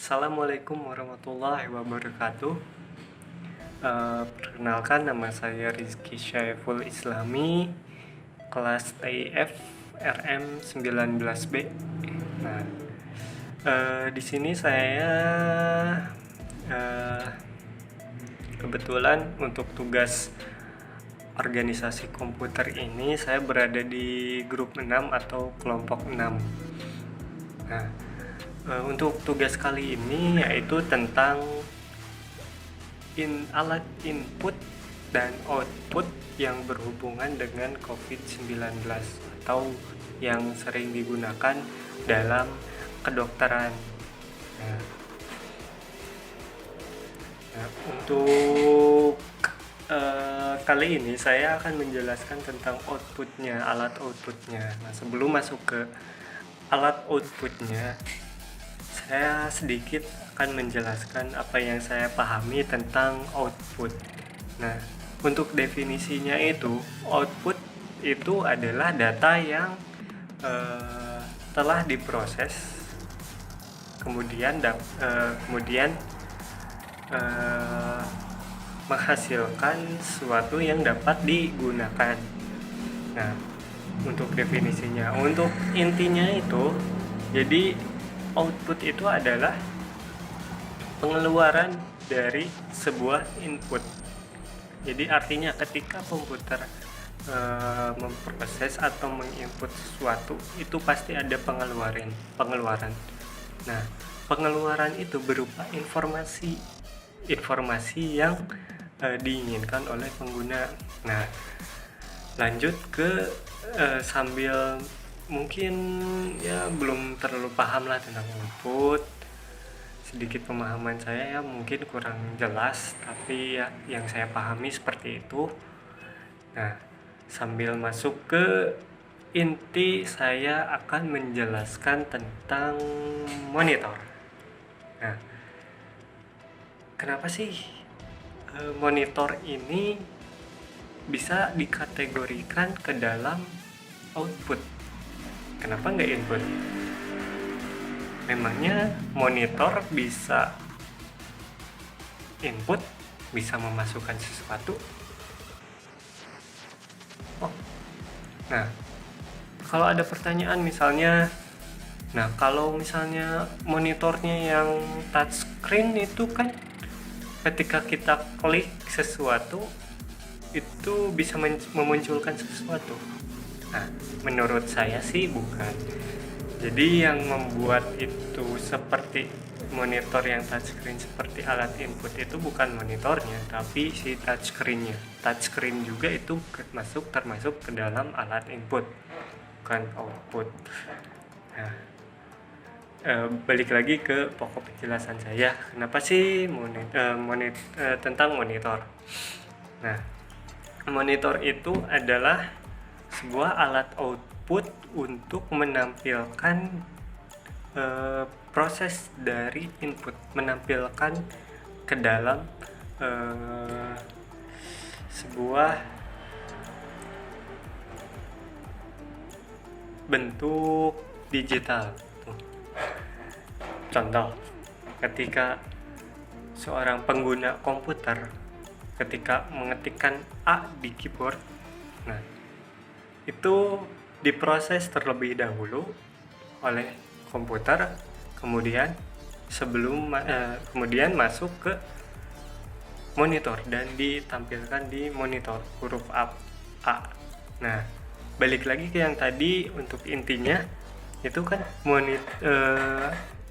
Assalamualaikum warahmatullahi wabarakatuh. Perkenalkan, nama saya Rizky Syaiful Islami, kelas TIF RM 19B. Nah, di sini saya kebetulan untuk tugas organisasi komputer ini saya berada di grup 6 atau kelompok 6. Nah, untuk tugas kali ini yaitu tentang alat input dan output yang berhubungan dengan COVID-19 atau yang sering digunakan dalam kedokteran. Untuk kali ini saya akan menjelaskan tentang outputnya, alat outputnya. Nah, sebelum masuk ke alat outputnya, saya sedikit akan menjelaskan apa yang saya pahami tentang output. Nah, untuk definisinya itu, output itu adalah data yang telah diproses, kemudian menghasilkan sesuatu yang dapat digunakan. Nah, untuk definisinya, untuk intinya itu, jadi output itu adalah pengeluaran dari sebuah input. Jadi artinya ketika komputer memproses atau menginput sesuatu, itu pasti ada pengeluaran. Nah, pengeluaran itu berupa informasi yang diinginkan oleh pengguna. Nah, lanjut ke sambil mungkin ya belum terlalu paham lah tentang output, sedikit pemahaman saya ya mungkin kurang jelas, tapi ya yang saya pahami seperti itu. Nah, sambil masuk ke inti, saya akan menjelaskan tentang monitor. Nah, kenapa sih monitor ini bisa dikategorikan ke dalam output? Kenapa nggak input? Memangnya monitor bisa input, bisa memasukkan sesuatu? Nah, kalau ada pertanyaan misalnya, kalau misalnya monitornya yang touchscreen itu kan ketika kita klik sesuatu itu bisa memunculkan sesuatu. Nah, menurut saya sih bukan. Jadi yang membuat itu seperti monitor yang touchscreen seperti alat input itu bukan monitornya, tapi si touchscreen-nya. Touchscreen juga itu termasuk ke dalam alat input, bukan output. Nah, balik lagi ke pokok penjelasan saya. Kenapa sih tentang monitor? Nah, monitor itu adalah sebuah alat output untuk menampilkan proses dari input, menampilkan ke dalam sebuah bentuk digital. Contoh, ketika seorang pengguna komputer ketika mengetikkan A di keyboard, nah itu diproses terlebih dahulu oleh komputer, kemudian kemudian masuk ke monitor dan ditampilkan di monitor huruf A. Nah, balik lagi ke yang tadi, untuk intinya itu kan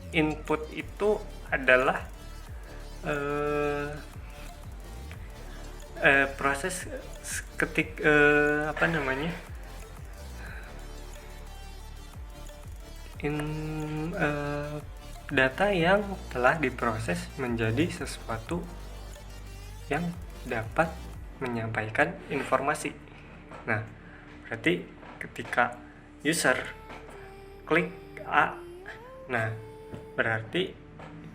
input itu adalah proses data yang telah diproses menjadi sesuatu yang dapat menyampaikan informasi. Nah, berarti ketika user klik A, nah berarti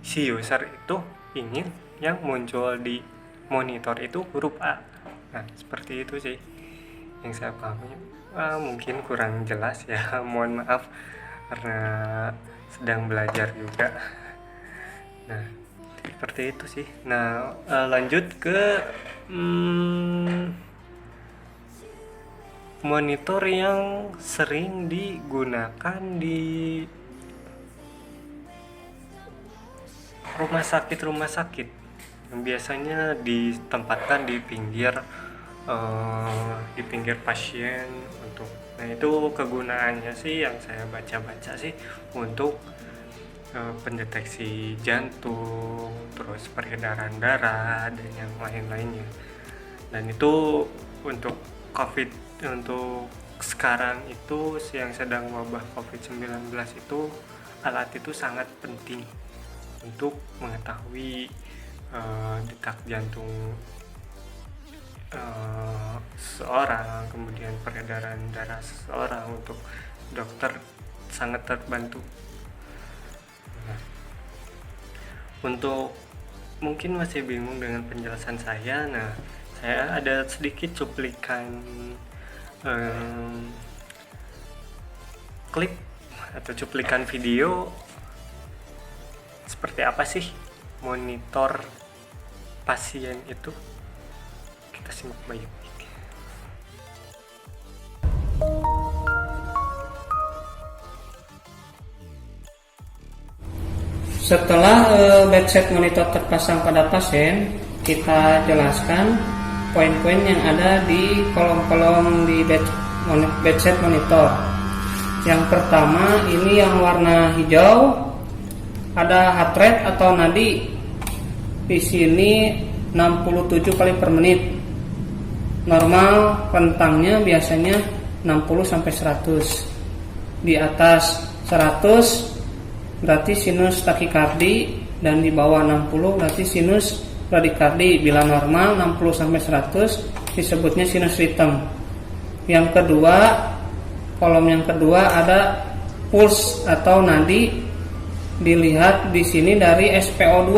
si user itu ingin yang muncul di monitor itu huruf A. Nah, seperti itu sih yang saya pahami. Mungkin kurang jelas ya, mohon maaf karena sedang belajar juga. Nah, seperti itu sih. Nah, lanjut ke monitor yang sering digunakan di rumah sakit yang biasanya ditempatkan di pinggir pasien untuk. Nah, itu kegunaannya sih yang saya baca-baca sih untuk pendeteksi jantung, terus peredaran darah dan yang lain-lainnya. Dan itu untuk COVID, untuk sekarang itu yang sedang wabah COVID-19 itu, alat itu sangat penting untuk mengetahui detak jantung seseorang, kemudian peredaran darah seseorang. Untuk dokter sangat terbantu. Nah, untuk mungkin masih bingung dengan penjelasan saya, nah saya ada sedikit cuplikan klip atau cuplikan video seperti apa sih monitor pasien itu. Kita simak baik-baik. Setelah bedside monitor terpasang pada pasien, kita jelaskan poin-poin yang ada di kolom-kolom di bedside monitor. Yang pertama, ini yang warna hijau, ada heart rate atau nadi. Di sini 67 kali per menit. Normal rentangnya biasanya 60 sampai 100. Di atas 100 berarti sinus takikardi, dan di bawah 60 berarti sinus bradikardi. Bila normal 60 sampai 100 disebutnya sinus rhythm. Yang kedua, kolom yang kedua ada pulse atau nadi. Dilihat di sini dari SpO2.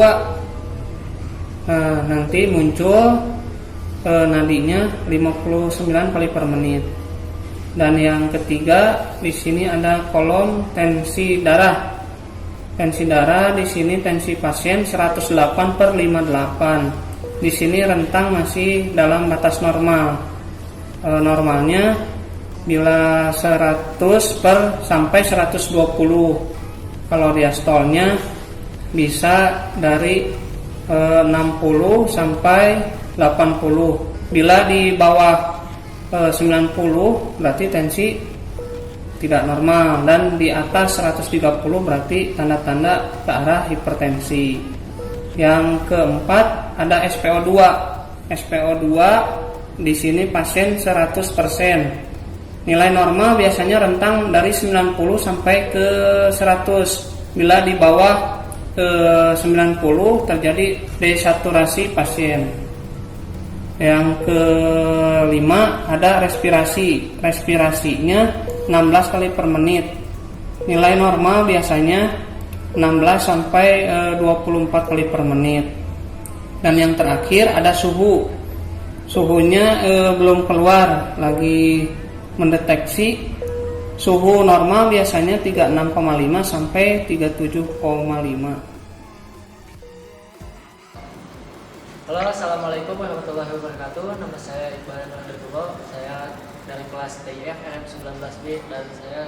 Nah, nanti muncul nadinya 59 kali per menit. Dan yang ketiga, di sini ada kolom tensi darah. Tensi darah di sini tensi pasien 108 per 58. Di sini rentang masih dalam batas normal. Normalnya bila 100 per sampai 120. Kalau diastolnya bisa dari 60 sampai 80. Bila di bawah 90 berarti tensi tidak normal, dan di atas 130 berarti tanda-tanda ke arah hipertensi. Yang keempat ada SpO2. SpO2 di sini pasien 100%. Nilai normal biasanya rentang dari 90 sampai ke 100. Bila di bawah 90 terjadi desaturasi pasien. Yang kelima ada respirasi. Respirasinya 16 kali per menit. Nilai normal biasanya 16 sampai 24 kali per menit. Dan yang terakhir ada suhu. Suhunya belum keluar, lagi mendeteksi. Suhu normal biasanya 36,5 sampai 37,5. Halo, assalamualaikum warahmatullahi wabarakatuh. Nama saya Iqbal Nurul. Saya dari kelas TIF RM19B dan saya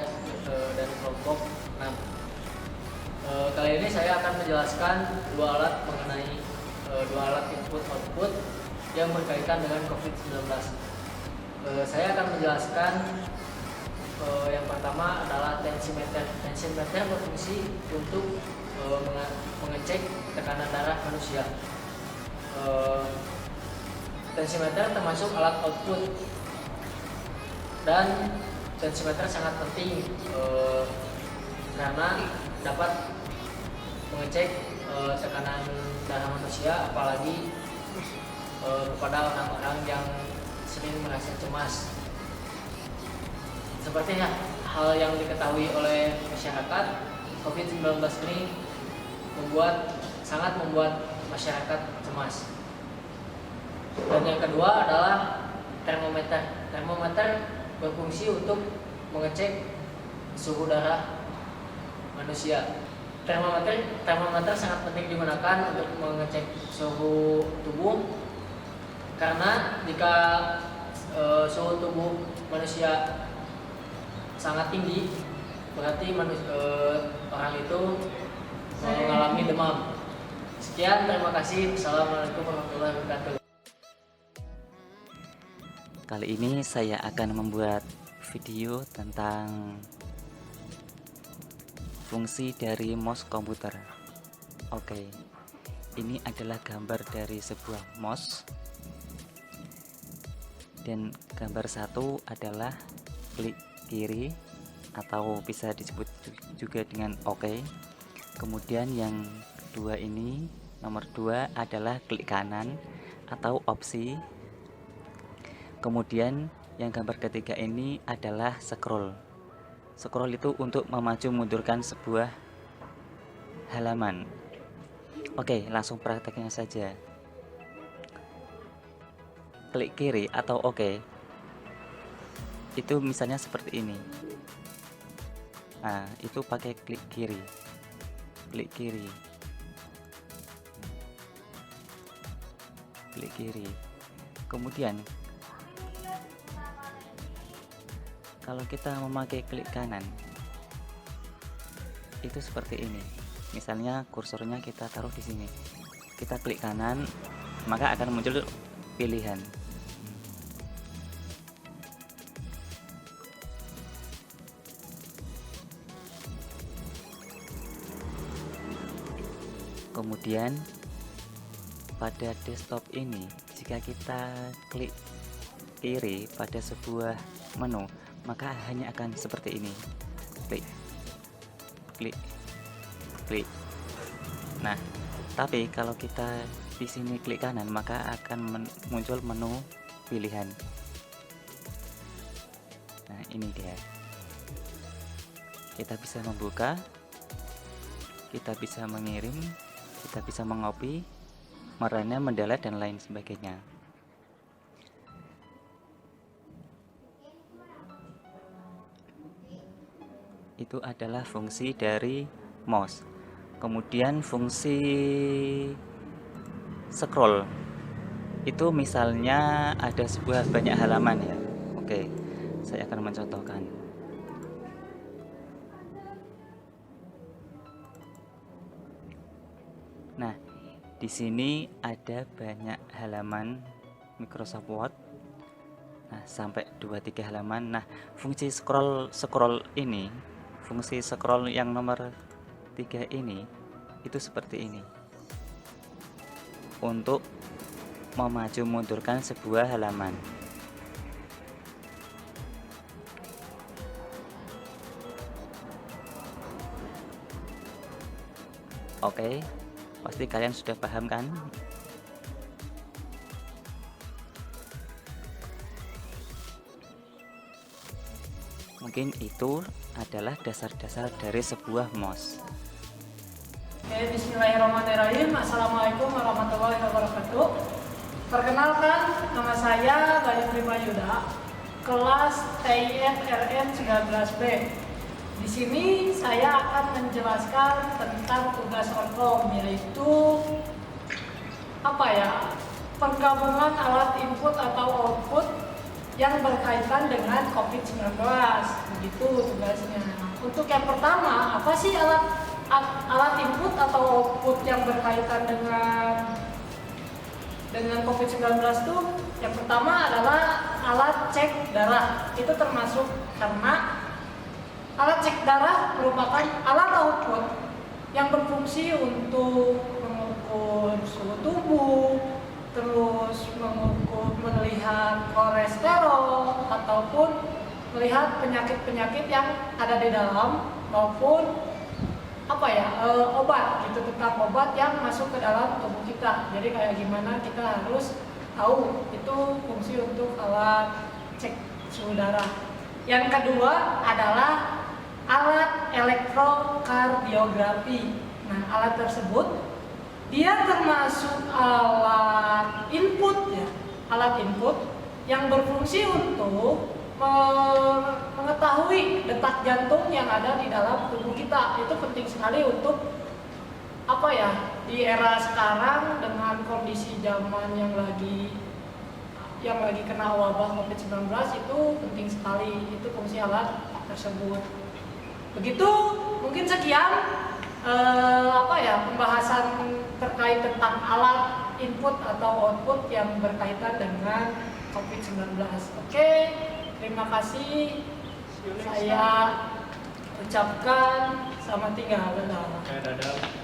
dari kelompok 6. Kali ini saya akan menjelaskan dua alat input output yang berkaitan dengan COVID-19. Saya akan menjelaskan yang pertama adalah tensimeter. Tensimeter berfungsi untuk mengecek tekanan darah manusia. Tensimeter termasuk alat output, dan tensimeter sangat penting karena dapat mengecek tekanan darah manusia, apalagi kepada orang-orang yang sering merasa cemas. Seperti hal yang diketahui oleh masyarakat, COVID-19 ini sangat membuat masyarakat cemas. Dan yang kedua adalah termometer. Termometer berfungsi untuk mengecek suhu darah manusia. Termometer sangat penting digunakan untuk mengecek suhu tubuh, karena jika suhu tubuh manusia sangat tinggi, berarti orang itu mengalami demam. Sekian, terima kasih. Assalamualaikum warahmatullahi wabarakatuh. Kali ini saya akan membuat video tentang fungsi dari mouse komputer. Oke, ini adalah gambar dari sebuah mouse, dan gambar satu adalah klik kiri atau bisa disebut juga dengan OK. Kemudian yang kedua ini, nomor 2 adalah klik kanan atau opsi. Kemudian yang gambar ketiga ini adalah scroll. Scroll itu untuk memaju mundurkan sebuah halaman. Oke, langsung prakteknya saja. Klik kiri atau OK itu misalnya seperti ini. Nah, itu pakai klik kiri. Klik kiri. Klik kiri. Kemudian kalau kita memakai klik kanan itu seperti ini. Misalnya kursornya kita taruh di sini. Kita klik kanan, maka akan muncul pilihan. Kemudian pada desktop ini, jika kita klik kiri pada sebuah menu, maka hanya akan seperti ini. Klik, klik, klik. Nah, tapi kalau kita di sini klik kanan, maka akan muncul menu pilihan. Nah, ini dia. Kita bisa membuka, kita bisa mengirim, kita bisa mengopi, merana, mendelete, dan lain sebagainya. Itu adalah fungsi dari mouse. Kemudian fungsi scroll itu misalnya ada sebuah banyak halaman ya. Oke, saya akan mencontohkan. Nah, di sini ada banyak halaman Microsoft Word. Nah, sampai 2-3 halaman. Nah, fungsi scroll ini, fungsi scroll yang nomor 3 ini itu seperti ini. Untuk memaju mundurkan sebuah halaman. Oke, pasti kalian sudah paham kan? Mungkin itu adalah dasar-dasar dari sebuah mouse. Oke, bismillahirrahmanirrahim. Assalamualaikum warahmatullahi wabarakatuh. Perkenalkan, nama saya Bayu Primayuda, kelas TIF-RN 19B. Di sini saya akan menjelaskan tentang tugas Orkom, yaitu penggabungan alat input atau output yang berkaitan dengan COVID-19. Begitu tugasnya. Untuk yang pertama, apa sih alat input atau output yang berkaitan dengan COVID-19 itu? Yang pertama adalah alat cek darah. Itu termasuk karena alat cek darah merupakan alat output yang berfungsi untuk mengukur suhu tubuh, terus melihat kolesterol ataupun melihat penyakit-penyakit yang ada di dalam, maupun obat gitu, tentang obat yang masuk ke dalam tubuh kita. Jadi kayak gimana kita harus tahu, itu fungsi untuk alat cek suhu darah. Yang kedua adalah alat elektrokardiografi. Nah, alat tersebut dia termasuk alat input ya, alat input yang berfungsi untuk mengetahui detak jantung yang ada di dalam tubuh kita. Itu penting sekali untuk apa ya, di era sekarang dengan kondisi zaman yang lagi kena wabah COVID-19, itu penting sekali, itu fungsi alat tersebut. Begitu, mungkin sekian pembahasan terkait tentang alat input atau output yang berkaitan dengan COVID-19. Oke, terima kasih. Saya ucapkan selamat tinggal. Dadah. Dadah.